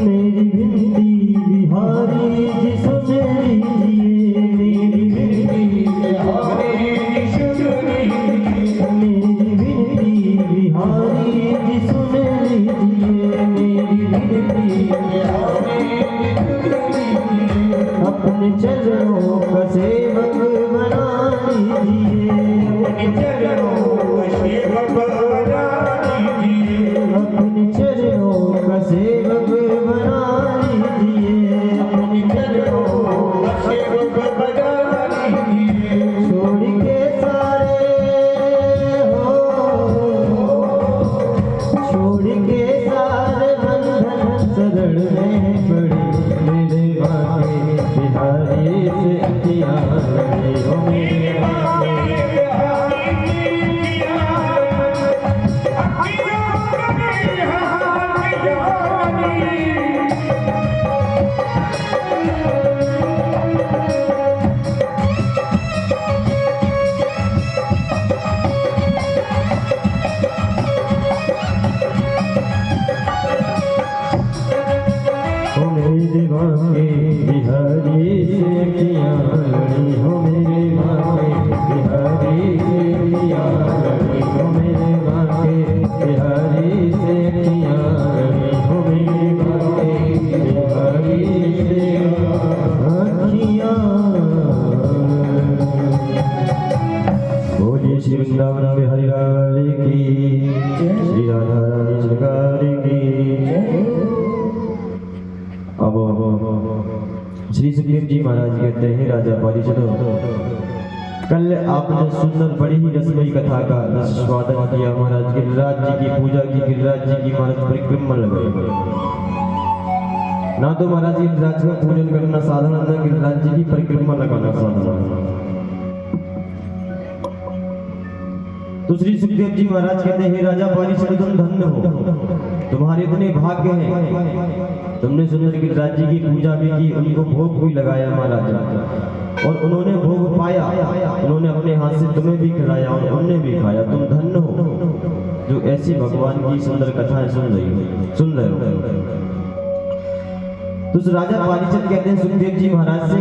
मेरी विनती बिहारी जी सुन लीजिए, मेरी विनती बिहारी जी सुन लीजिए, मेरी विनती बिहारी जी सुन लीजिए, मेरी विनती बिहारी अपने चरणों का सेवक बना लीजिए, अपने चरणों का सेवक बना लीजिए, अपने चरणों का सेवक बना लीजिए, अपने चरणों का सेवक बना लीजिए। छोड़ के सारे हो, छोड़ के सारे बंधन शरण में पड़ी, मेरे बाके बिहारी से अखियाँ लगी हो, मेरे बाके मेरे बाके बिहारी से अखियाँ लड़ी हो, मेरे बाके बिहारी से अखियाँ लड़ी हो, मेरे बाके बिहारी से अखियाँ लड़ी हो, मेरे बाके बिहारी से अखियाँ। बोलिए श्री वृंदावन बिहारी लाल की, श्री राधा रानी सरकार की। अब श्री सुखदेव जी महाराज कहते हैं, राजा पारिषद, कल आपने सुंदर बड़ी ही रसमयी कथा का स्वागत किया महाराज, गिरिराज जी की पूजा की, गिरिराज जी की महाराज परिक्रमा लगाई। ना तो महाराज गिरिराज का पूजन करना साधारण, ना गिरिराज जी की परिक्रमा लगाना साधारण। तो श्री सुखदेव जी महाराज कहते हैं, राजा पारिषद तुम धन्य हो, तुम्हारे इतने भाग्य हैं, तुमने सुंदर गिरिराज जी की पूजा भी की, उनको भोग भी लगाया महाराज, और उन्होंने भोग पाया, उन्होंने अपने हाथ से तुम्हें भी खिलाया और उन्होंने भी खाया। तुम धन्य हो जो ऐसी भगवान की सुंदर कथाएं सुन रहे हो। तो राजा पारिषद कहते हैं सुखदेव जी महाराज से,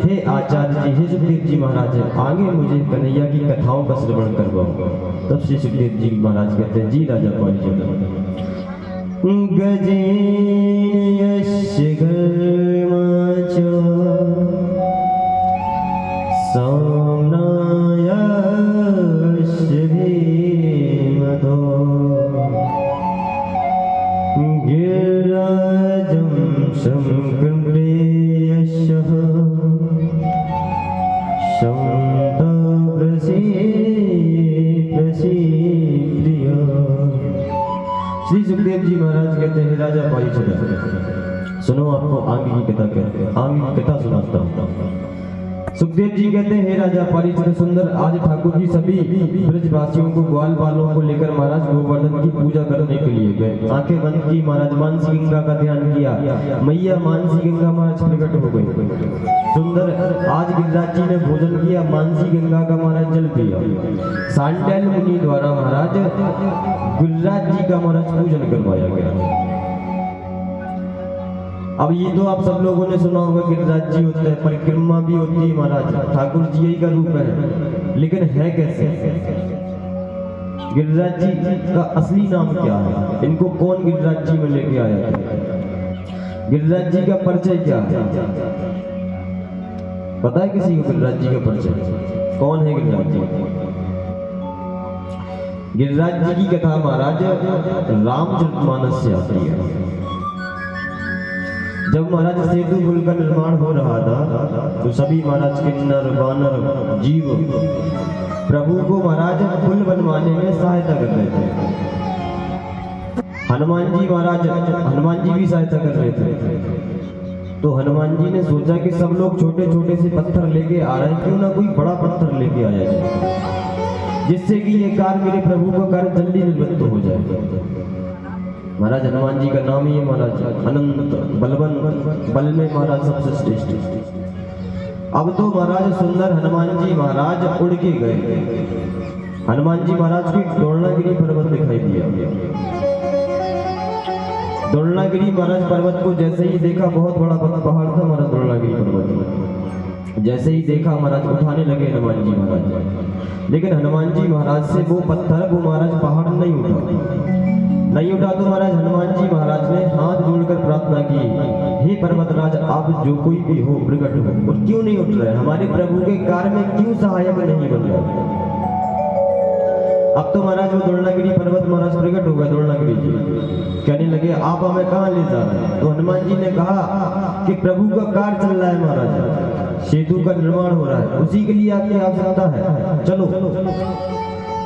हे आचार्य जी, हे सुखदेव जी महाराज, आगे मुझे कन्हैया की कथाओं का श्रवण करवाओ। तब श्री सुखदेव जी महाराज कहते हैं, जी राजा पारिषद। गजेन यस्य गर्माचो साम्नायस्य भीमतो गिरिराजं संकृम्ये यशः प्रसीद्य। श्री सुखदेव जी महाराज कहते हैं, राजा पारिषद सुनो, आपको आगे की कथा कहते हैं, आगे की कथा सुनाता हूँ। सुखदेव जी कहते हैं, राजा पारिषद सुंदर, आज ठाकुर जी सभी ब्रजवासियों को, ग्वाल बालों को लेकर महाराज गोवर्धन की पूजा करने के लिए गए। आंखें बंद की महाराज, मानसी गंगा का ध्यान किया, मैया मानसी गंगा महाराज प्रकट हो गई। सुंदर आज गिरिराज जी ने भोजन किया, मानसी गंगा का महाराज जल पिया। सांडैल मुनि द्वारा महाराज गिरिराज जी का महाराज पूजन करवाया गया। अब ये तो आप सब लोगों ने सुना होगा, गिरिराज जी होते हैं, परिक्रमा भी होती है महाराज, ठाकुर जी यही का रूप है, लेकिन है कैसे? गिरिराज जी का असली नाम क्या है? इनको कौन गिरिराज जी में लेके आया? गिरिराज जी का परिचय क्या है? पता है किसी को गिरिराज जी का परिचय? कौन है गिरिराज जी? गिरिराज जी की कथा महाराज रामचरितमानस से आती है। जब महाराज सेतु पुल का निर्माण हो रहा था, तो सभी महाराज किन्नर वानर जीव प्रभु को महाराज पुल बनवाने में सहायता कर रहे थे। हनुमान जी भी सहायता कर रहे थे। तो हनुमान जी ने सोचा कि सब लोग छोटे छोटे से पत्थर लेके आ रहे हैं, क्यों ना कोई बड़ा पत्थर लेके आया जाए, जिससे कि ये कार्य, मेरे प्रभु का कार्य जल्दी निवृत्त हो जाए। महाराज हनुमान जी का नाम ही है महाराज अनंत बलवंत, बल में महाराज सबसे श्रेष्ठ। अब तो महाराज सुंदर हनुमान जी महाराज उड़ के गए। हनुमान जी महाराज को द्रोणागिरी पर्वत दिखाई दिया। द्रोणागिरी महाराज पर्वत को जैसे ही देखा, बहुत बड़ा पहाड़ था महाराज द्रोणागिरी पर्वत, जैसे ही देखा महाराज उठाने लगे हनुमान जी महाराज। लेकिन हनुमान जी महाराज से वो पत्थर, वो महाराज पहाड़ नहीं उठा तो महाराज हनुमान जी महाराज ने हाथ जोड़कर प्रार्थना की, हे पर्वतराज आप जो कोई भी हो प्रकट हो, और क्यों नहीं उठ रहे, हमारे प्रभु के कार्य में क्यों सहायक नहीं बन रहे। अब तो महाराज वो द्रोणागिरी पर्वत महाराज प्रकट हो गए। द्रोणागिरी जी कहने लगे आप हमें कहाँ ले जा रहे हैं। तो हनुमान जी ने कहा कि प्रभु का कार्य चल रहा है महाराज, सेतु का निर्माण हो रहा है, उसी के लिए आपकी आवश्यकता है, चलो।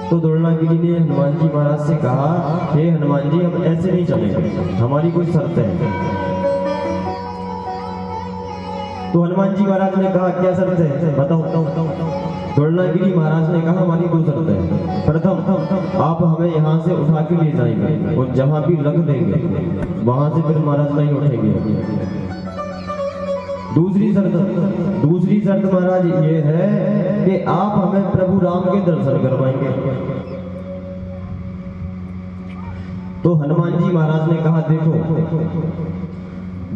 तो द्रोणागिरी ने हनुमान जी महाराज से कहा, हे हनुमान जी हम ऐसे नहीं चलेंगे, हमारी कोई शर्त है। तो हनुमान जी महाराज ने कहा क्या शर्त है बताओ। द्रोणागिरी महाराज ने कहा हमारी दो शर्त है। प्रथम आप हमें यहाँ से उठा के ले जाएंगे और जहाँ भी रख देंगे वहां से फिर महाराज नहीं उठेंगे। दूसरी शर्त महाराज ये है कि आप हमें प्रभु राम के दर्शन करवाएंगे। तो हनुमान जी महाराज ने कहा देखो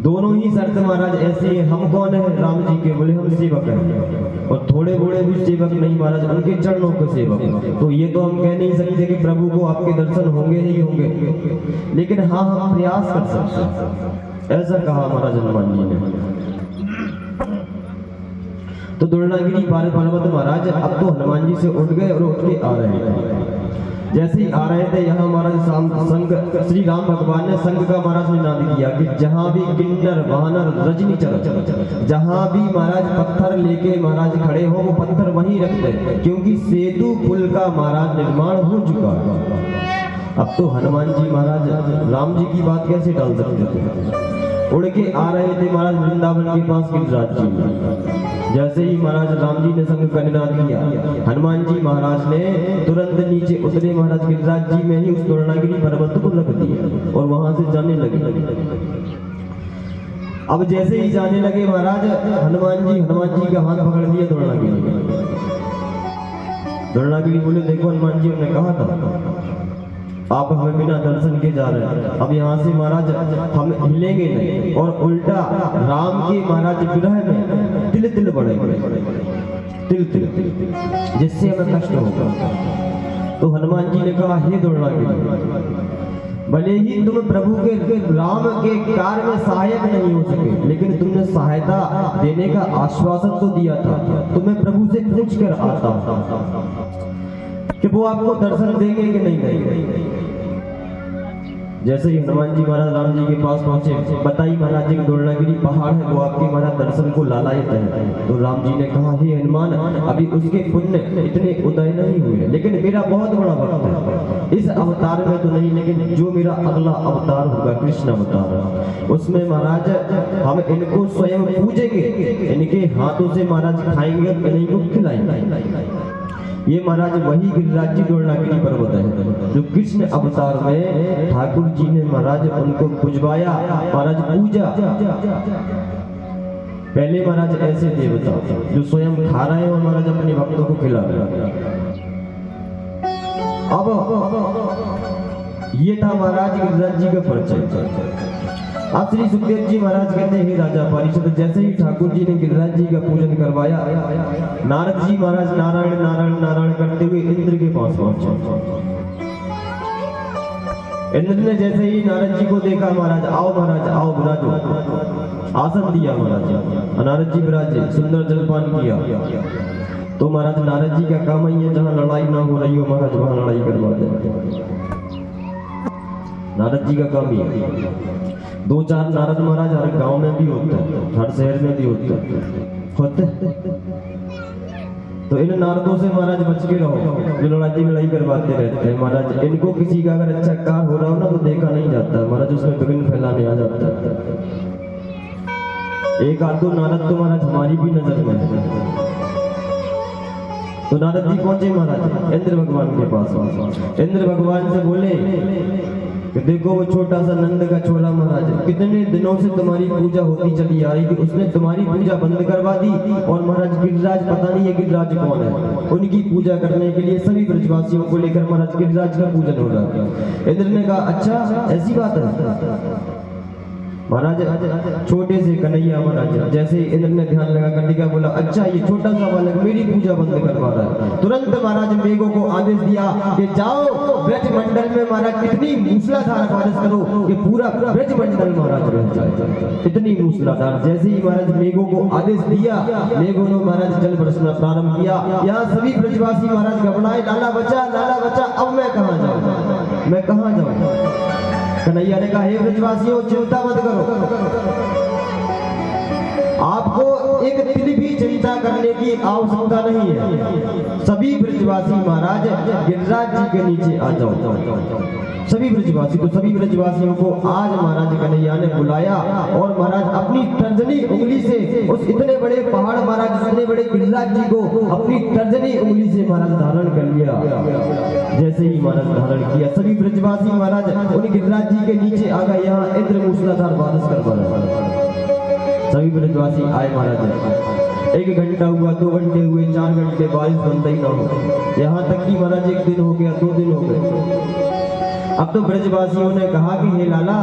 दोनों ही शर्त महाराज ऐसे हैं, हम कौन है राम जी के, बोले हम सेवक हैं, और थोड़े बड़े भी सेवक नहीं महाराज, उनके चरणों के सेवक। तो ये तो हम कह नहीं सकते कि प्रभु को आपके दर्शन होंगे ही होंगे, लेकिन हाँ हम प्रयास कर सकते, ऐसा कहा महाराज हनुमान जी ने। तो द्रोणागिरी पर्वत महाराज अब तो हनुमान जी से उठ गए और उठ के आ रहे थे। जैसे ही आ रहे थे यहाँ महाराज श्री राम भगवान ने संघ का महाराज निनाद किया कि जहाँ भी किन्नर वानर रजनी चल, जहाँ भी महाराज पत्थर लेके महाराज खड़े हो वो पत्थर वहीं रख दे, क्योंकि सेतु पुल का महाराज निर्माण हो चुका। अब तो हनुमान जी महाराज राम जी की बात कैसे डाल सकते थे। उड़ के आ रहे थे महाराज वृंदावन के पास गिरिराज जी। जैसे ही महाराज राम जी ने संघ का निनाद किया, हनुमान जी महाराज ने तुरंत नीचे उतरे महाराज गिरिराज जी में ही उस द्रोणागिरी पर्वत को रख दिया और वहां से जाने लगे। अब जैसे ही जाने लगे महाराज हनुमान जी का हाथ पकड़ लिया द्रोणागिरी बोले देखो हनुमान जी हमने कहा था आप हमें बिना दर्शन के जा रहे हैं, अब यहाँ से महाराज हम हिलेंगे नहीं, और उल्टा राम के महाराज विरह में तिल तिल बढ़ेंगे, तिल जिससे हमें कष्ट होगा। तो हनुमान जी ने कहा हे द्रोणागिरी, भले ही तुम प्रभु के राम के कार्य में सहायक नहीं हो सके, लेकिन तुमने सहायता देने का आश्वासन तो दिया था, तुम्हें प्रभु से पूछ कर आता कि वो आपको दर्शन देंगे कि नहीं देंगे। जैसे ही हनुमान जी महाराज राम जी के पास पहुंचे, बताई महाराज जी द्रोणागिरी पहाड़ है वो आपके महाराज दर्शन को लालायत है। तो राम जी ने कहा हे हनुमान अभी उसके पुण्य इतने उदय नहीं हुए, लेकिन मेरा बहुत बड़ा भक्त है, इस अवतार में तो नहीं, लेकिन जो मेरा अगला अवतार होगा कृष्ण अवतार, उसमें महाराज हम इनको स्वयं पूजेंगे, इनके हाथों से महाराज खाएंगे, इनको खिलाएंगे। ये महाराज वही गिरिराज जी द्रोणागिरी पर्वत है जो कृष्ण अवतार में ठाकुर जी ने महाराज उनको पुजवाया, महाराज पूजा। पहले महाराज ऐसे देवता जो स्वयं खा रहे हैं और महाराज अपने भक्तों को खिला रहे हैं। अब ये था महाराज गिरिराज जी का परिचय। अब श्री सुखदेव जी महाराज कहते हैं राजा पारिषद, जैसे ही ठाकुर जी ने गिरिराज जी का पूजन करवाया, नारद जी महाराज नारायण नारायण नारायण करते हुए इंद्र के पास पहुंचे। इंद्र ने जैसे ही नारद जी को देखा, महाराज आओ विराजो, आसन दिया महाराज, नारद जी विराजे, सुंदर जलपान किया। तो महाराज नारद जी का काम ही है जहाँ लड़ाई ना हो रही हो महाराज वहां लड़ाई करवा दे, नारद जी का काम ही है। 2-4 नारद महाराज हर गांव में भी होते हैं, हर शहर में भी होते हैं। तो इन नारदों से महाराज बच के रहो जो लड़ाई करवाते रहते हैं। महाराज इनको किसी का अगर अच्छा कार्य हो रहा हो ना तो देखा नहीं जाता महाराज, उसमें विघ्न फैलाने आ जाता है। एक आध दो नारद तो महाराज हमारी भी नजर में है। तो नारद जी पहुंचे महाराज इंद्र भगवान के पास। इंद्र भगवान से बोले कि देखो वो छोटा सा नंद का छोला महाराज कितने दिनों से तुम्हारी पूजा होती चली आ रही थी, उसने तुम्हारी पूजा बंद करवा दी, और महाराज गिरिराज पता नहीं है गिरिराज कौन है, उनकी पूजा करने के लिए सभी ब्रजवासियों को लेकर महाराज गिरिराज का पूजन हो रहा है। इंद्र ने कहा अच्छा ऐसी बात है, महाराज छोटे से कन्हैया महाराज जैसे इंद्र ने ध्यान लगा कर दिया, बोला अच्छा ये छोटा सा बालक मेरी पूजा बंद करवा रहा है। तुरंत महाराज मेघों को आदेश दिया कि जाओ ब्रज मंडल में महाराज इतनी मूसलाधार बारिश करो कि पूरा ब्रज मंडल महाराज बह जाए, इतनी मूसलाधार। जैसे ही महाराज मेघों को आदेश दिया, मेघों ने महाराज जल बरसना प्रारंभ किया। यहाँ सभी ब्रजवासी महाराज घबराए, लाला बचा, अब मैं कहाँ जाऊँ, मैं कहाँ जाऊँ। कन्हैया ने कहा, हे ब्रजवासियों चिंता मत करो, आपको एक तिल भी चिंता करने की आवश्यकता नहीं है। सभी ब्रजवासी महाराज गिरिराज जी के नीचे आ जाओ। सभी ब्रजवासी, तो सभी ब्रजवासियों को आज महाराज कन्हैया ने बुलाया और महाराज अपनी तर्जनी उंगली से उस इतने बड़े पहाड़ महाराज इतने बड़े गिरिराज जी को अपनी तर्जनी उंगली से महाराज धारण कर लिया। जैसे ही महाराज धारण किया, सभी ब्रजवासी महाराज उन गिरिराज जी के नीचे आ गए। यहाँ इंद्र मूसलाधार बारिश करवा रहा। सभी ब्रजवासी आए महाराज, 1 घंटा हुआ, 2 घंटे हुए, 4 घंटे, बारिश बंद ही ना हो। यहाँ तक कि महाराज 1 दिन हो गया, 2 दिन हो गए। अब तो ब्रजवासियों ने कहा कि हे लाला,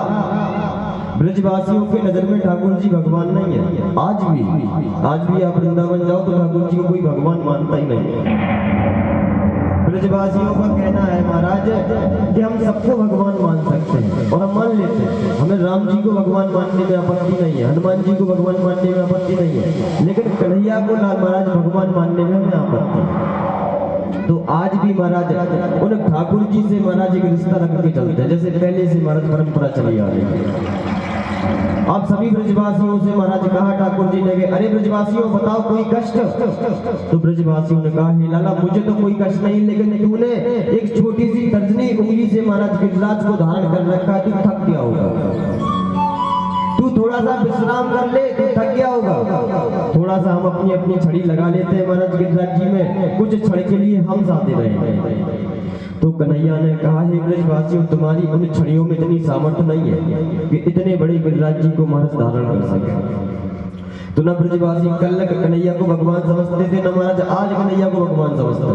ब्रजवासियों के नजर में ठाकुर जी भगवान नहीं है। आज भी आप वृंदावन जाओ तो ठाकुर जी को कोई भगवान मानता ही नहीं। ब्रजवासियों का कहना है महाराज कि हम सबको भगवान मान सकते हैं और हम मान लेते हैं। हमें राम जी को भगवान मानने में आपत्ति नहीं है, हनुमान जी को भगवान मानने में आपत्ति नहीं है, लेकिन कन्हैया को महाराज भगवान मानने में हमें आपत्ति है। तो आज भी महाराज उन ठाकुर जी से महाराज एक रिश्ता रख के चलते हैं, जैसे पहले से महाराज परंपरा चली आ रही है। आप सभी ब्रजवासियों से महाराज कहा, ठाकुर जी ने कहा, अरे ब्रजवासियों बताओ कोई कष्ट। तो ब्रजवासियों ने कहा, हे लाला मुझे तो कोई कष्ट नहीं, लेकिन तूने एक छोटी सी तर्जनी उंगली से महाराज गिरिराज को धारण कर रखा, तू थक गया होगा, तू थोड़ा सा विश्राम कर ले, तू थक गया होगा। थोड़ा सा हम अपनी अपनी छड़ी लगा लेते हैं महाराज गिरिराज जी में, कुछ क्षण के लिए हम साथे रहे। तो कन्हैया ने कहा, हे ब्रजवासियों तुम्हारी उन छड़ियों में इतनी सामर्थ्य नहीं है कि इतने बड़े गिरिराज जी को महाराज धारण कर सके। तो न ब्रजवासी कल कन्हैया को भगवान समझते थे, न महाराज आज कन्हैया को भगवान समझते।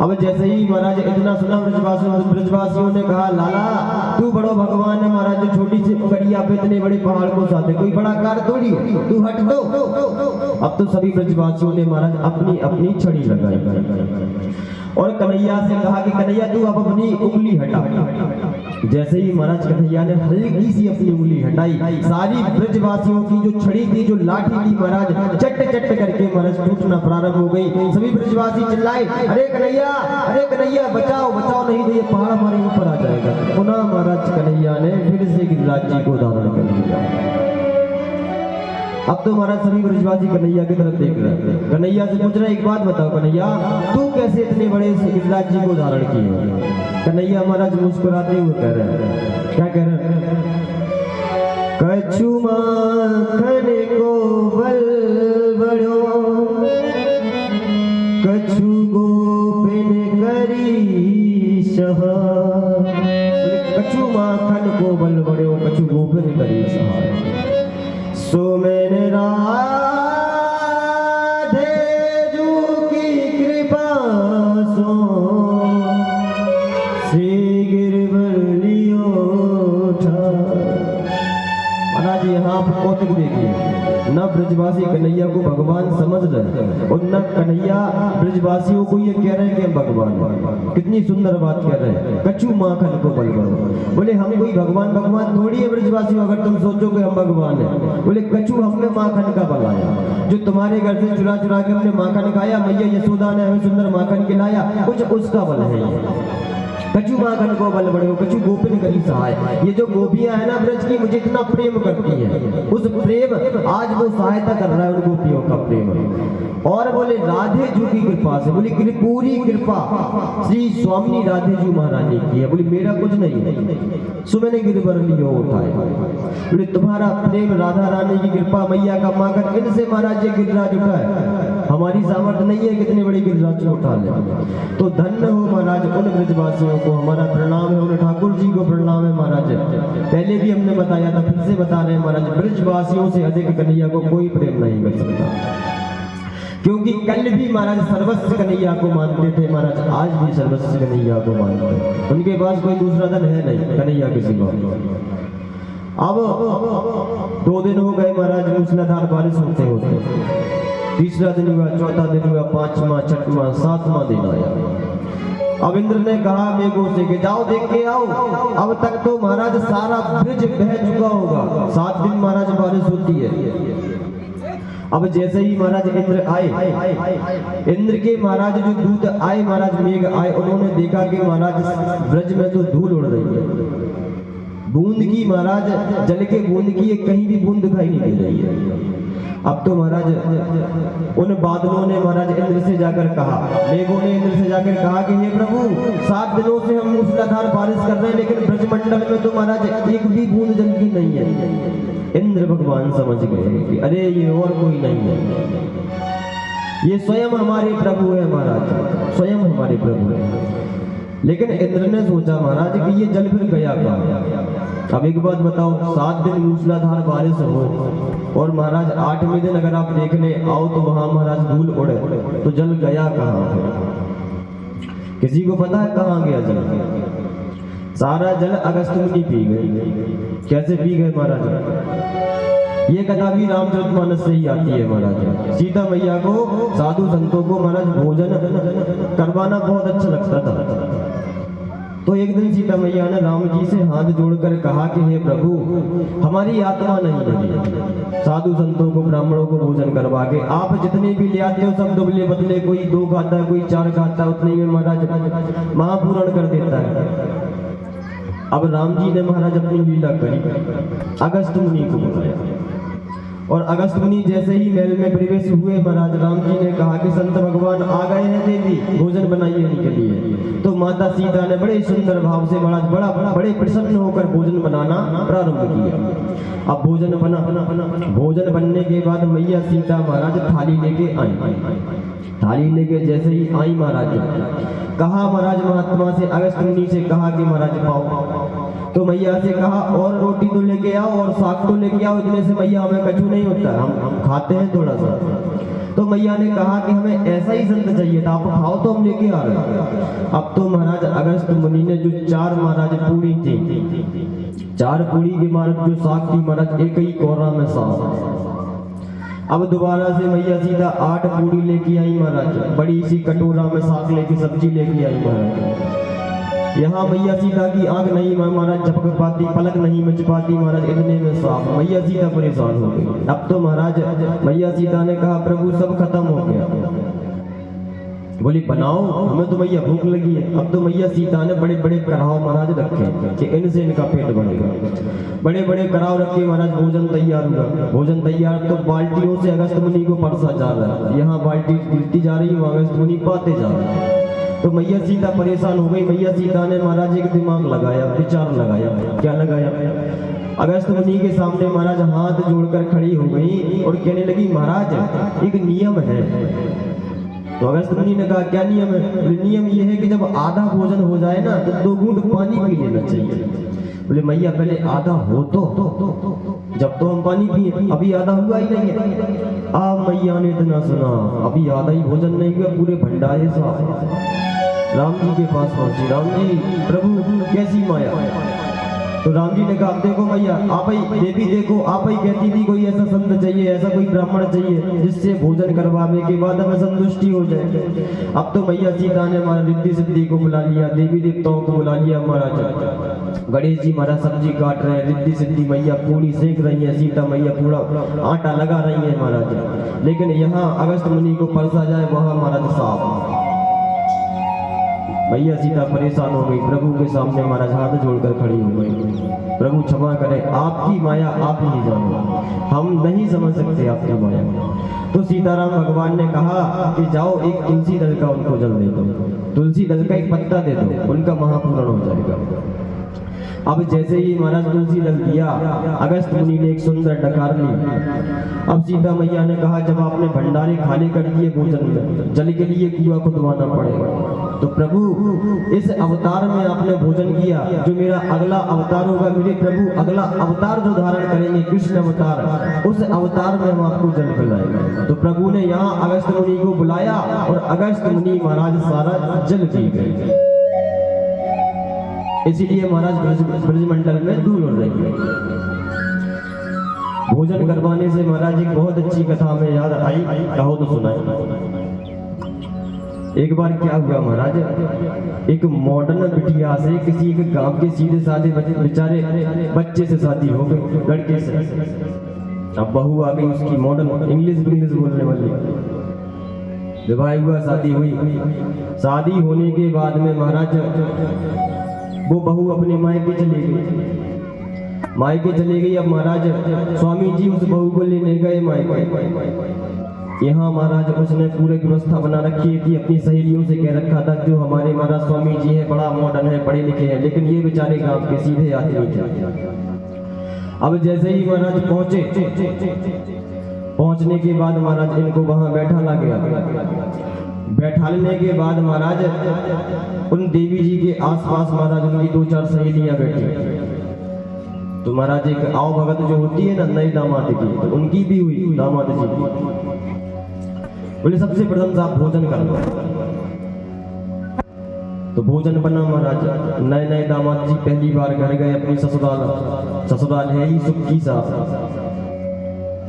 अब जैसे ही महाराज इतना सुना ब्रजवासियों ने कहा, लाला तू बड़ो भगवान है महाराज, जो छोटी सी उंगलिया पे इतने बड़े पहाड़ को साथे, कोई बड़ा कार्य थोड़ी, तू हट दो। अब तो सभी ब्रजवासियों ने महाराज अपनी अपनी छड़ी लगाई और कन्हैया से कहा कि कन्हैया तू अब अपनी उंगली हटा। जैसे ही महाराज कन्हैया ने हल्की सी अपनी उंगली हटाई, सारी ब्रजवासियों की जो छड़ी थी, जो लाठी थी महाराज, चट चट करके महाराज टूटना प्रारंभ हो गई। सभी ब्रजवासी चिल्लाए, अरे कन्हैया बचाओ बचाओ, नहीं तो ये पहाड़ हमारे ऊपर आ जाएगा। पुनः महाराज कन्हैया ने फिर से गिरिराज जी को धारण कर लिया। अब तो महाराज सभी ब्रजवासी कन्हैया की तरफ देख रहे हैं। कन्हैया से पूछ रहे, एक बात बताओ कन्हैया, तू कैसे इतने बड़े से गिरिराज जी को धारण किए? कन्हैया महाराज मुस्कुराते हुए कह रहे हैं, क्या कह रहे हैं? कछु माखन को बल बड़ो, कछु गोपिन करी सहा। कछु माखन को बल बड़ो, कछु गोपिन करी सहा। सो मैंने राधे जू की कृपा सो श्री गिरवर लियो था। महाराज यहाँ पर कौतुक देखिए, न ब्रजवासी कन्हैया को भगवान समझ रहे और न कन्हैया ब्रजवासियों को ये कह रहे हैं कि हम भगवान। कितनी सुंदर बात कह रहे हैं, कछु माखन को बल बड़ो। बोले हम कोई भगवान थोड़ी है ब्रजवासियों, अगर तुम सोचो कि हम भगवान है। बोले कछु हमने माखन का बल आया, जो तुम्हारे घर से चुरा चुरा के हमने माखन खाया, मैया यशोदा ने हमें सुंदर माखन खिलाया, कुछ उसका बल है। कछु माखन को बल बड़े, कछु गोपिन करी सहाय। ये जो गोपियां है ना ब्रज की, मुझे इतना प्रेम करती है, उस प्रेम आज वो सहायता कर रहा है उन गोपियों का प्रेम। और बोले राधे जू की कृपा से, बोले पूरी कृपा श्री स्वामी राधे जू महारानी की है। बोले मेरा कुछ नहीं है, सो मैंने गिरवर लियो उठाए। बोले तुम्हारा प्रेम, राधा रानी की कृपा, मैया का माखन, इनसे महाराज ये गिरिराज उठा है। हमारी सामर्थ्य नहीं है कितने बड़े गिरिराज को उठा ले। तो धन्य हो महाराज उन ब्रजवासियों को, हमारा प्रणाम है, उन ठाकुर जी को प्रणाम है महाराज। पहले भी हमने बताया था, फिर से बता रहे हैं महाराज, ब्रजवासियों से अधिक कन्हैया को कोई प्रेम नहीं कर सकता, क्योंकि कल भी महाराज सर्वस्व कन्हैया को मानते थे, महाराज आज भी सर्वस्व कन्हैया को मानते हैं। उनके पास कोई दूसरा धन है नहीं कन्हैया के सिवा। अब 2 दिन हो गए महाराज, मूसलाधार बारिश होते होते। तीसरा दिन हुआ, चौथा दिन हुआ, 5वां, 6वां, 7वां दिन आया। अब इंद्र ने कहा मेघों से कि जाओ देख के आओ। अब तक तो महाराज सारा ब्रिज बह चुका होगा। 7 दिन महाराज बारिश होती है। अब जैसे ही महाराज इंद्र आए, इंद्र के महाराज जो दूत आए, महाराज मेघ आए, उन्होंने देखा कि महाराज ब्रज में तो धूल उड़ रही है। बूंद की महाराज, जल के बूंद की कहीं भी बूंद दिखाई नहीं दे रही है। अब तो महाराज उन बादलों ने महाराज इंद्र से जाकर कहा, मेघों ने इंद्र से जाकर कहा कि हे प्रभु, 7 दिनों से हम मूसलाधार बारिश कर रहे हैं, लेकिन ब्रजमंडल में तो महाराज एक भी बूंद जल की नहीं है। इंद्र भगवान समझ गए कि अरे ये और कोई नहीं है, ये स्वयं हमारे प्रभु है महाराज, स्वयं हमारे प्रभु है। लेकिन इंद्र ने सोचा महाराज कि ये जल फिर गया कहाँ। अब एक बात बताओ, 7 दिन मूसलाधार बारिश हो और महाराज 8वें दिन अगर आप देखने आओ तो वहां महाराज धूल उड़े, तो जल गया कहाँ? किसी को पता है कहाँ गया जल? सारा जल अगस्त मुनि पी गए। कैसे पी गए महाराज? ये कथा भी रामचरितमानस से ही आती है महाराज। सीता मैया को, साधु संतों को महाराज भोजन करवाना बहुत अच्छा लगता था। तो एक दिन सीता मैया ने राम जी से हाथ जोड़कर कहा कि हे प्रभु, हमारी आत्मा नहीं लगी साधु संतों को, ब्राह्मणों को भोजन करवा के। आप जितने भी ले आते हो सब दुबले पतले, कोई 2 खाता है, कोई 4 खाता है, उतने में महाराज महापूरण कर देता है। अब राम जी ने महाराज अपनी लीला करी, अगस्त मुनि को बुलाया और अगस्त मुनि जैसे ही महल में प्रवेश हुए, महाराज राम जी ने कहा कि संत भगवान आ गए हैं, देवी भोजन बनाइए इनके लिए। तो माता सीता ने बड़े सुंदर भाव से महाराज बड़े प्रसन्न होकर भोजन बनाना प्रारंभ किया। अब भोजन बनने के बाद मैया सीता महाराज थाली लेके आई। थाली लेके जैसे ही आई महाराज, कहा महाराज महात्मा से, अगस्त मुनि से कहा कि महाराज पाओ। तो मैया से कहा और रोटी तो लेके आओ और साग तो लेके आओ, इतने से मैया हमें कछु नहीं होता, हम खाते हैं थोड़ा सा। तो मैया ने कहा कि हमें ऐसा ही संत चाहिए था, आप खाओ तो हम लेके आ रहे हैं। अब तो महाराज अगस्त मुनि ने जो 4 महाराज पूरी थी, 4 पूरी के महाराज जो साग थी महाराज, एक ही कोरा में साग। अब दोबारा से मैया सीता 8 पूरी लेके आई महाराज, बड़ी सी कटोरा में साग लेके सब्जी लेके आई महाराज। यहाँ मैया सीता की आंख नहीं महाराज झपक पाती, पलक नहीं मच पाती महाराज, इतने में साफ मैया सीता परेशान हो गई। अब तो महाराज मैया सीता ने कहा प्रभु सब खत्म हो गया। बोली बनाओ, हमें तो मैया भूख लगी है। अब तो मैया सीता ने बड़े बड़े कराव महाराज रखे कि इनसे इनका पेट भरेगा। बड़े बड़े कराव रखे महाराज, भोजन तैयार हुआ। भोजन तैयार तो बाल्टियों से अगस्त मुनि को परसा जा रहा है, यहाँ बाल्टी गिरती जा रही है, वहाँ अगस्त मुनि पाते जा रहे हैं। तो मैया सीता परेशान हो गई। मैया सीता ने महाराज एक दिमाग लगाया, विचार लगाया। क्या लगाया? अगस्त मुनि के सामने महाराज हाथ जोड़कर खड़ी हो गई और कहने लगी महाराज एक नियम है। तो अगस्त मुनि ने कहा क्या नियम है? नियम ये है कि जब आधा भोजन हो जाए ना तो 2 घूंट पानी पी लेना चाहिए। बोले मैया पहले आधा हो तो जब तो हम पानी पिए, अभी आधा हुआ ही नहीं है। अब मैया ने इतना सुना, अभी आधा ही भोजन नहीं हुआ, पूरे भंडारे साफ। राम जी के पास पहुंची, राम जी प्रभु कैसी माया? तो राम जी ने कहा देखो मैया, आप ही देवी देखो, आप ही कहती थी कोई ऐसा संत चाहिए, ऐसा कोई ब्राह्मण चाहिए जिससे भोजन करवाने के बाद हमें संतुष्टि हो जाए। अब तो मैया सीता ने हमारा रिद्धि सिद्धि को बुला लिया, देवी देवताओं को बुला लिया महाराज। गणेश जी महाराज सब्जी काट रहे हैं, रिद्धि सिद्धि मैया पूरी सेक रही है, सीता मैया पूरा आटा लगा रही है महाराज। लेकिन यहाँ अगस्त मुनि को परसा जाए, वहाँ महाराज साफ। मैया सीता परेशान हो गई, प्रभु के सामने महाराज हाथ जोड़कर खड़ी हो गई। प्रभु क्षमा करें, आपकी माया आप ही जानो, हम नहीं समझ सकते आपकी माया। तो सीताराम भगवान ने कहा कि जाओ एक तुलसी दल का उनको जल दे दो, तुलसी दल का एक पत्ता दे दो, उनका महापूरण हो जाएगा। अब जैसे ही महाराज तुलसी दल दिया, अगस्त मुनि ने एक सुंदर डकार ली। अब सीता मैया ने कहा जब आपने भंडारे खाली कर दिए भोजन में, जल के लिए कुआं खुदवाना पड़ेगा। तो प्रभु इस अवतार में आपने भोजन किया, जो मेरा अगला अवतार होगा, मेरे प्रभु अगला अवतार जो धारण करेंगे कृष्ण अवतार, उस अवतार में हम आपको जल पिलाएंगे। तो प्रभु ने यहाँ अगस्त मुनि को बुलाया और अगस्त मुनि महाराज सारा जल पी गए। इसीलिए महाराज ब्रजमंडल में धूल उड़ रही है। भोजन करवाने से महाराज एक बहुत अच्छी कथा हमें याद आई, कहो तो सुनाई। एक बार क्या हुआ महाराज, एक मॉडर्न बिटिया से किसी एक गांव के सीधे साधे बेचारे बच्चे से शादी हो गई, लड़के से। अब बहू आ गई उसकी मॉडर्न इंग्लिश बोलने वाली, विवाह हुआ, शादी हुई। शादी होने के बाद में महाराज वो बहू अपने मायके चली गई, मायके चली गई। अब महाराज स्वामी जी उस बहू को लेने गए मायके। यहाँ महाराज उसने पूरी व्यवस्था बना रखी थी, अपनी सहेलियों से कह रखा था जो हमारे महाराज स्वामी जी है बड़ा मॉडर्न है, पढ़े लिखे हैं, लेकिन ये बेचारे गांव के सीधे आदमी थे। अब जैसे ही महाराज पहुंचे, पहुंचने के बाद महाराज इनको वहां बैठा गया। बैठाने के बाद महाराज उन देवी जी के आसपास महाराज उनकी 2-4 सहेलियां बैठी। तो महाराज एक आओ भगत जो होती है ना नई दामाद की, तो उनकी भी हुई दामाद जी। बोले सबसे प्रथम साहब भोजन कर लो। तो भोजन बना महाराज। नए दामाद जी पहली बार घर गए अपनी ससुराल है ही सुखी साहब।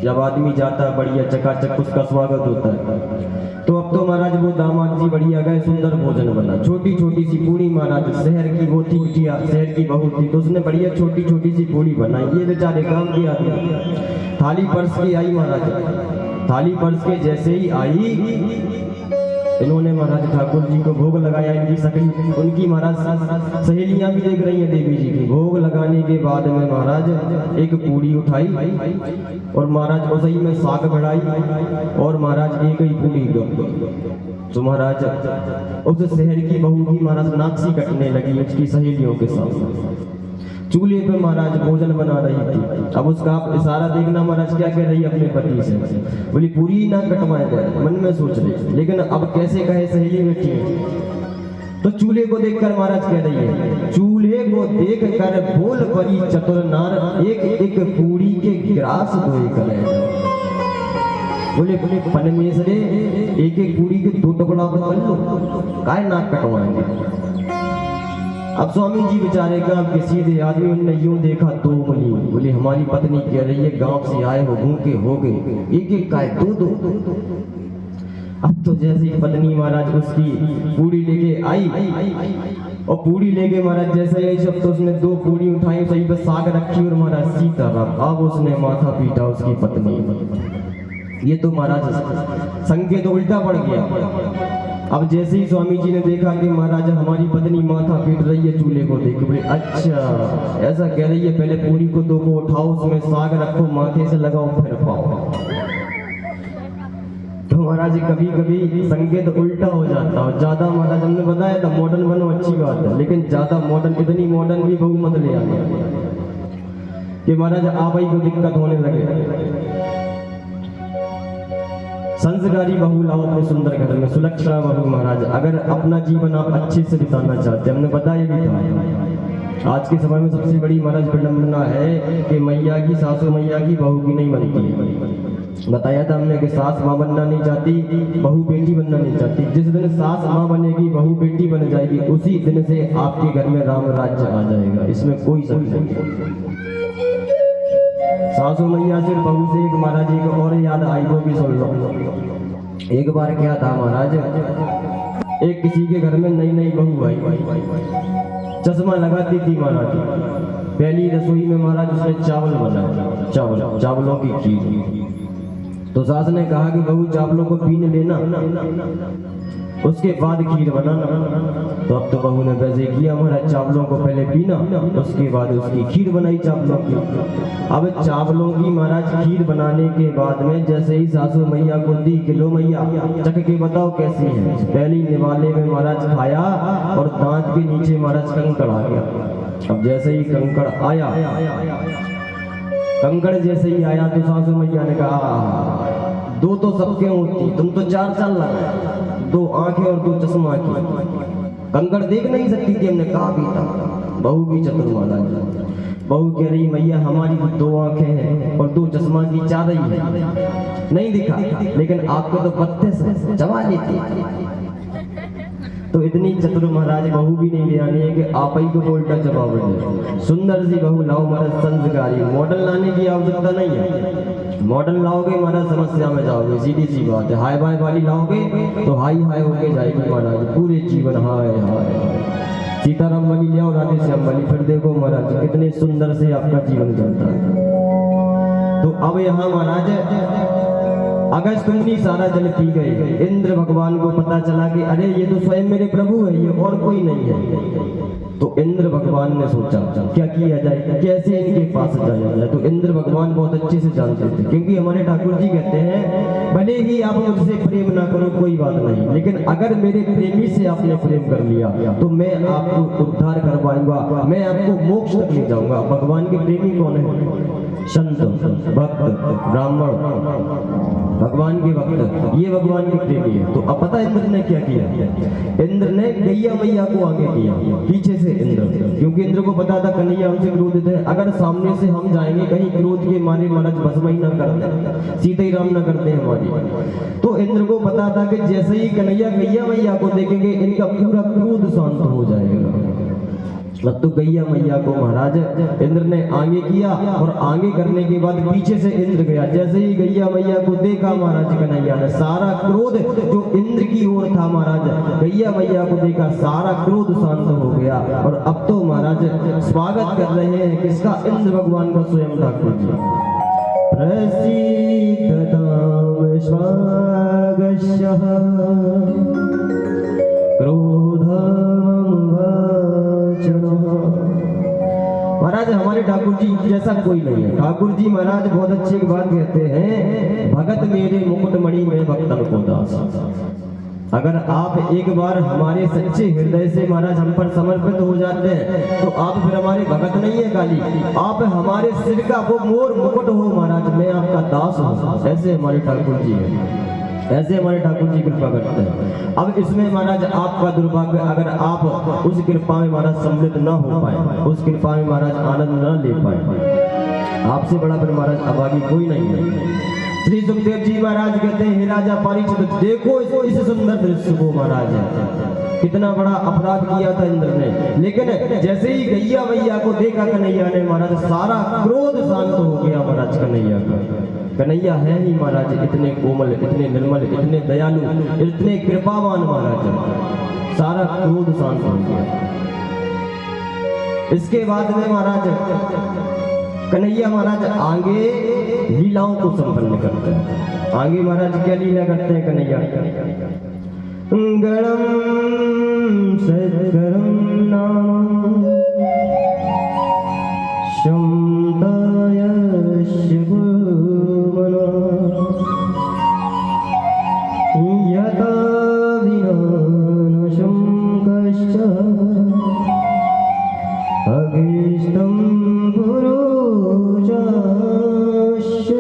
जब आदमी जाता है बढ़िया चकाचक उसका स्वागत होता है। तो अब तो महाराज वो दामाद जी बढ़िया गए, सुंदर भोजन बना, छोटी छोटी सी पूरी महाराज। शहर की वो थी बिटिया, शहर की बहू थी, तो उसने बढ़िया छोटी छोटी सी पूरी बनाई। ये बेचारे काम की आदमी थाली परस के आई महाराज। थाली परस के जैसे ही आई, इन्होंने महाराज ठाकुर जी को भोग लगाया। इनकी सकली उनकी महाराज सहेलियां भी देख रही हैं देवी जी की। भोग लगाने के बाद में महाराज एक पूरी उठाई और महाराज उसी में साग बढ़ाई और महाराज एक ही पूरी दो। तो महाराज उस शहर की बहू की महाराज नाक सी कटने लगी उसकी सहेलियों के साथ। चूल्हे पे महाराज भोजन बना रही थी। अब उसका आप इशारा देखना महाराज क्या कह रही है अपने पति से। बोली पूरी ना कटवाए जाए, मन में सोच रही, लेकिन अब कैसे कहे सहेली बैठी है। तो चूल्हे को देखकर महाराज कह रही है, चूल्हे को देख कर बोल परी चतुर नार, एक एक पूरी के गिरास धोए करे। बोले परमेश्वरे एक एक पूरी के 2 टुकड़ा कर लो, काय नाक कटवाएंगे। अब स्वामी जी बेचारे गांव के सीधे आदमी, उनने यूं देखा 2 मनी। बोले हमारी पत्नी कह रही है गांव से आए हो भूखे हो गए, एक एक काय 2-2। अब तो जैसे ही पत्नी महाराज उसकी पूरी लेके आई और पूरी लेके महाराज जैसे ही जब तो उसने 2 पूरी उठाई, सही पे साग रखी और महाराज सीताराम। अब उसने माथा पीटा उसकी पत्नी। ये तो महाराज संकेत तो उल्टा पड़ गया। अब जैसे ही स्वामी जी ने देखा कि महाराज हमारी पत्नी माथा पीट रही है चूल्हे को देख, बोले अच्छा ऐसा कह रही है, पहले पूरी को 2 को उठाओ, उसमें साग रखो, माथे से लगाओ, फिर पाओ। तो महाराज कभी कभी संकेत उल्टा हो जाता है। ज्यादा महाराज हमने बताया था मॉडर्न बनो अच्छी बात है, लेकिन ज्यादा मॉडर्न, इतनी मॉडर्न भी बहु मत ले आए कि महाराज आबाई को दिक्कत होने लगे। संस्कारी बहू लाओ अपने सुंदर घर में, सुलक्षणा बहू महाराज। अगर अपना जीवन आप अच्छे से बिताना चाहते हैं, हमने बताया भी था, आज के समय में सबसे बड़ी महाराज विडंबना है कि मैया की सासू मैया की बहू की नहीं बनती है। बताया था हमने कि सास माँ बनना नहीं चाहती, बहू बेटी बनना नहीं चाहती। जिस दिन सास माँ बनेगी, बहू बेटी बन जाएगी, उसी दिन से आपके घर में राम राज्य आ जाएगा, इसमें कोई शक नहीं। सासू मैया से बहू से एक महाराज एक और याद आई, वो भी सुन लो। एक बार क्या था महाराज, एक किसी के घर में नई बहू आई, चश्मा लगाती थी महाराज। पहली रसोई में महाराज उसने चावल बनाया, चावलों की खीर। तो सास ने कहा कि बहू चावलों को पीने लेना, उसके बाद खीर बनाना। तो अब तो बहू ने वैसे किया महाराज, चावलों को पहले पीना, उसके बाद उसकी खीर बनाई चावलों की। अब चावलों की महाराज खीर बनाने के बाद में जैसे ही सासू मैया को दी कि लो मैया चख के बताओ कैसी है, पहली निवाले में महाराज खाया और दांत के नीचे महाराज कंकड़ आ गया। अब जैसे ही कंकड़ आया, कंकड़ जैसे ही आया तो सासू मैया ने कहा 2 तो सबके होती, तुम तो 4 लगा, 2 आंखें और 2 चश्मा की। कंकड़ देख नहीं सकती थी, हमने कहा भी था। बहू भी चतुर महाराज। बहू कह रही मैया हमारी 2 आंखें हैं और 2 चश्मा की 4 ही है, नहीं दिखा, लेकिन आपको तो पत्ते से चबा लेती। तो इतनी चतुर महाराज बहू भी नहीं ले आनी है कि आप ही को उल्टा जवाब दे। सुंदर सी बहू लाओ महाराज, संस्कारी। मॉडल लाने की आवश्यकता नहीं है। मॉडल लाओगे महाराज समस्या में जाओगे, सीधी सी बात है। हाई बाई वाली लाओगे तो हाई हाई होके जाएगी महाराज पूरे जीवन। हाय हाय सीताराम वाली ले आओ, राधे श्याम वाली, फिर देखो महाराज कितने सुंदर से आपका जीवन चलता है। तो अब यहाँ महाराज अगस्त मुनि सारा जल पी गए। इंद्र भगवान को पता चला कि अरे ये तो स्वयं मेरे प्रभु है, ये और कोई नहीं है। तो इंद्र भगवान ने सोचा क्या किया जाए, कैसे इनके पास जाया जाए। तो इंद्र भगवान बहुत अच्छे से जानते थे, क्योंकि हमारे ठाकुर जी कहते हैं भले ही आप मुझसे प्रेम ना करो कोई बात नहीं, लेकिन अगर मेरे प्रेमी से आपने प्रेम कर लिया तो मैं आपको उद्धार कर पाऊंगा, मैं आपको मोक्ष तक ले जाऊंगा। भगवान के प्रेमी कौन है? संत, भक्त, ब्राह्मण, भगवान के भक्त, ये भगवान के प्रेमी है। तो अब पता इंद्र ने क्या किया? इंद्र ने गैया मैया को आगे किया पीछे से इंद्र, क्योंकि इंद्र को पता था कन्हैया हमसे क्रोधित है। अगर सामने से हम जाएंगे कहीं क्रोध के मारे महाराज भस्म ही ना कर दे, सीता ही राम ना करते हमारी। तो इंद्र को पता था कि जैसे ही कन्हैया गैया मैया को देखेंगे इनका पूरा क्रोध शांत हो जाएगा। तो गैया मैया को महाराज इंद्र ने आगे किया, और आगे करने के बाद पीछे से इंद्र गया। जैसे ही गैया मैया को देखा महाराज कन्हैया ने, सारा क्रोध जो इंद्र की ओर था महाराज, गैया मैया को देखा, सारा क्रोध शांत हो गया। और अब तो महाराज स्वागत कर रहे हैं किसका? इंद्र भगवान का स्वयं ठाकुर जी। प्रसीदतां स्वागतः महाराज हमारे ठाकुर जी जैसा कोई नहीं है। ठाकुर जी महाराज बहुत अच्छी बात कहते हैं, भगत मेरे मुकुटमणि में भक्तन को दास। अगर आप एक बार हमारे सच्चे हृदय से महाराज हम पर समर्पित हो जाते हैं तो आप फिर हमारे भगत नहीं है काली, आप हमारे सिर का वो मोर मुकुट हो महाराज, मैं आपका दास हूँ। ऐसे हमारे ठाकुर जी है, ऐसे हमारे ठाकुर जी कृपा करते हैं। अब इसमें महाराज आपका दुर्भाग्य, अगर आप उस कृपा में महाराज सम्मिलित न हो पाए, उस कृपा में महाराज आनंद न ले पाए, आपसे बड़ा फिर महाराज अभागी कोई नहीं है। श्री सुखदेव जी महाराज कहते हैं, हे राजा परीक्षित देखो इस सुंदर दृश्य को महाराज, कितना बड़ा अपराध किया था इंद्र ने, लेकिन जैसे ही गैया मैया को देखा कन्हैया ने महाराज, सारा क्रोध शांत हो गया महाराज कन्हैया का। कन्हैया है ही महाराज इतने कोमल, इतने निर्मल, इतने दयालु, इतने कृपावान महाराज, सारा क्रोध शांत हो गया। इसके बाद में महाराज कन्हैया महाराज आगे लीलाओं को संपन्न करते हैं। आगे महाराज क्या लीला करते हैं कन्हैया? गणम सद्गरम नाम शम्दायस्य गुरुमनो यथा विनाशं कश्च अभीष्टं पुरुषस्य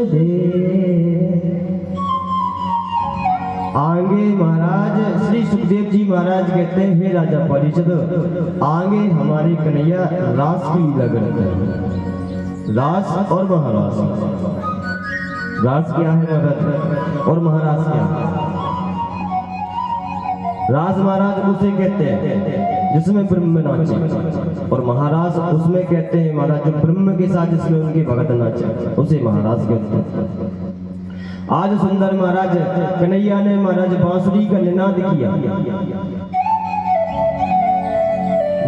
दे। आगे महाराज श्री सुखदेव जी महाराज कहते हैं, हे राजा परीक्षित, आगे हमारे कन्हैया रास की लीला करते हैं। रास और महारास, रास क्या है महाराज और महारास क्या है? रास महाराज उसे कहते हैं जिसमें ब्रह्म नाचे, और महारास उसमें कहते हैं महाराज जो ब्रह्म के साथ जिसमें उनके भगत नाचे, उसे महारास कहते हैं। आज सुंदर महाराज कन्हैया ने महाराज बांसुरी का निनाद किया।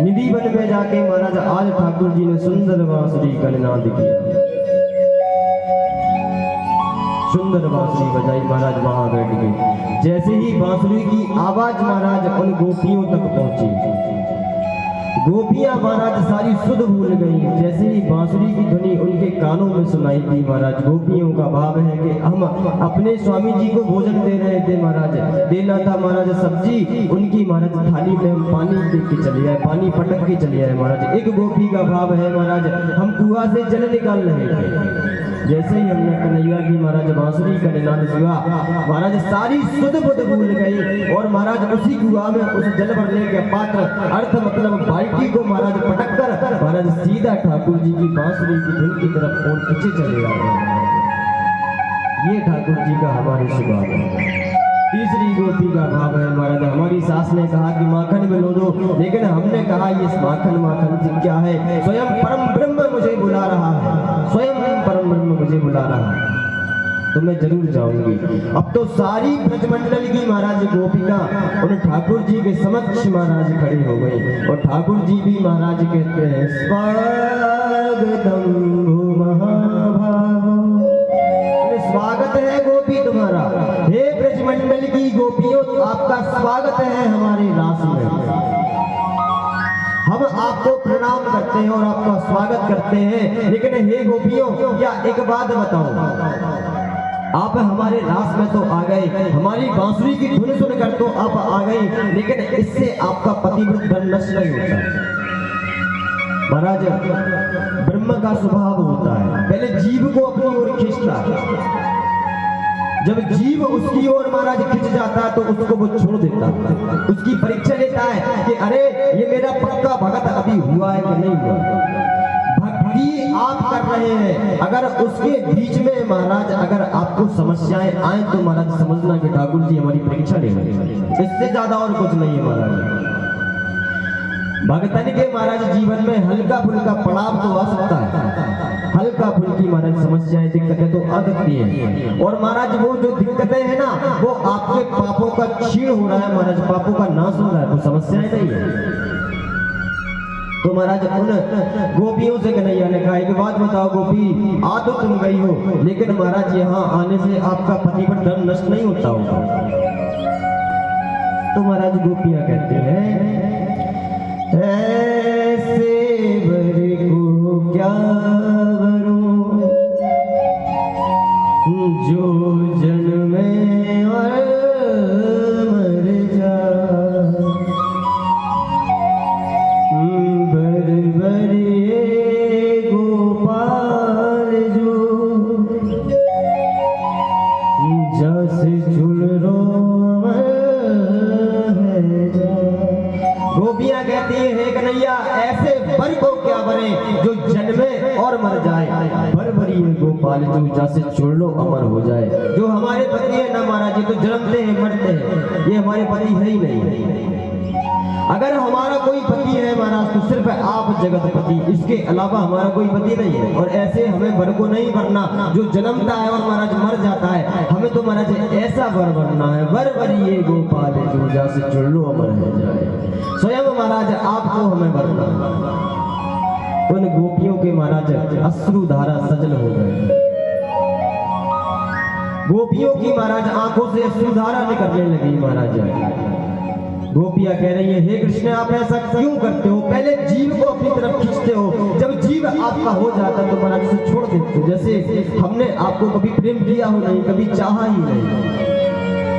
निधि वन में जाके महाराज आज ठाकुर जी ने सुंदर बांसुरी का निनाद किया, सुंदर बांसुरी बजाई महाराज वहां बैठ गए। जैसे ही बांसुरी की आवाज महाराज उन गोपियों तक पहुंची, गोपियां महाराज सारी सुध भूल गई। जैसे ही बांसुरी की ध्वनि उनके कानों में सुनाई दी महाराज, गोपियों का भाव है कि हम अपने स्वामी जी को भोजन दे रहे थे महाराज, देना था महाराज सब्जी, उनकी महाराज थाली में हम पानी दे के चले आए, पानी पटक के चले आए महाराज। एक गोपी का भाव है महाराज हम कुआं से जल निकाल रहे थे। जैसे ही हमने कन्हैया की महाराज बांसुरी का निनाद सुना, महाराज सारी सुध बुध भूल गई, और महाराज उसी कुआं में उस जल भरने के पात्र अर्थ मतलब बाल्टी को महाराज पटक कर महाराज सीधा ठाकुर जी की बांसुरी की धुन की तरफ और पीछे चले आ गए। ये ठाकुर जी का हमारे स्वभाव है। तीसरी गोपी का भाव है महाराज, हमारी सास ने कहा कि माखन में लो दो, लेकिन हमने कहा ये माखन माखन से क्या है, स्वयं परम ब्रह्म मुझे बुला रहा है, स्वयं परम ब्रह्म मुझे बुला रहा है, तो मैं जरूर जाऊंगी। अब तो सारी ब्रजमंडल की महाराज गोपिका उन ठाकुर जी के समक्ष महाराज खड़े हो गए, और ठाकुर जी भी महाराज कहते हैं स्वागतम महाभागो, स्वागत है गोपी तुम्हारा, हे ब्रजमंडल की गोपियों आपका स्वागत है हमारे रास में, हम आपको प्रणाम करते हैं और आपका स्वागत करते हैं। लेकिन हे गोपियों, क्या एक बात बताओ, आप हमारे रास में तो आ गए, हमारी बांसुरी की धुन सुनकर तो आप आ गई, लेकिन इससे आपका पतिव्रत धर्म नष्ट नहीं होता। महाराज ब्रह्म का स्वभाव होता है, पहले जीव को अपनी ओर खींचता है, जब जीव उसकी ओर महाराज खिंच जाता है तो उसको वो छोड़ देता है, उसकी परीक्षा लेता है कि अरे ये मेरा पक्का भगत अभी हुआ है कि नहीं हुआ। भक्ति आप कर रहे हैं, अगर उसके बीच में महाराज अगर आपको समस्याएं आए तो महाराज समझना कि ठाकुर जी हमारी परीक्षा ले रहे हैं, इससे ज्यादा और कुछ नहीं है महाराज। भगतन के महाराज जीवन में हल्का फुल्का पड़ाव तो आ सकता है, हल्का फुल्की महाराज समस्याएं दिक्कतें तो आ सकती हैं, और महाराज वो जो दिक्कतें हैं ना वो आपके पापों का क्षीण हो रहा है महाराज, पापों का नाश हो रहा है, वो समस्याएं नहीं है। तो महाराज उन गोपियों से कन्हैया ने कहा एक बात बताओ गोपी, आ तो तुम गई हो, लेकिन महाराज यहाँ आने से आपका पतिव्रत धर्म नष्ट नहीं होता होगा। तो महाराज गोपियां कहते हैं ऐसे वर को क्या वरूं जो जन्मे और मर जाए, बर बर ये गोपाल जो जस झुल रो गोपियां कहती है कन्हैया ऐसे बर को क्या बने जो जन्मे और मर जाए, बर बरी है गोपाल जो जैसे छोड़ लो अमर हो जाए। जो हमारे पति है ना महाराज ये तो जन्मते हैं मरते हैं, ये हमारे पति है ही नहीं। अगर हमारा कोई पति है महाराज तो सिर्फ आप जगतपति, इसके अलावा हमारा कोई पति नहीं है। और ऐसे हमें वर को नहीं बनना जो जन्मता है और महाराज मर जाता है, हमें तो महाराज ऐसा वर बनना है, वर बरी ये गोपाल जो जैसे छोड़ लो अमर हो जाए। स्वयं महाराज आपको हमें बनना। उन गोपियों के महाराज अश्रुधारा सजल हो गए, गोपियों की महाराज आंखों से अश्रुधारा निकलने लगी। महाराज गोपियां कह रही है हे कृष्ण आप ऐसा क्यों करते हो, पहले जीव को अपनी तरफ खींचते हो, जब जीव आपका हो जाता तो महाराज उसे छोड़ देते हो, जैसे हमने आपको कभी प्रेम किया हो नहीं, कभी चाहा ही नहीं।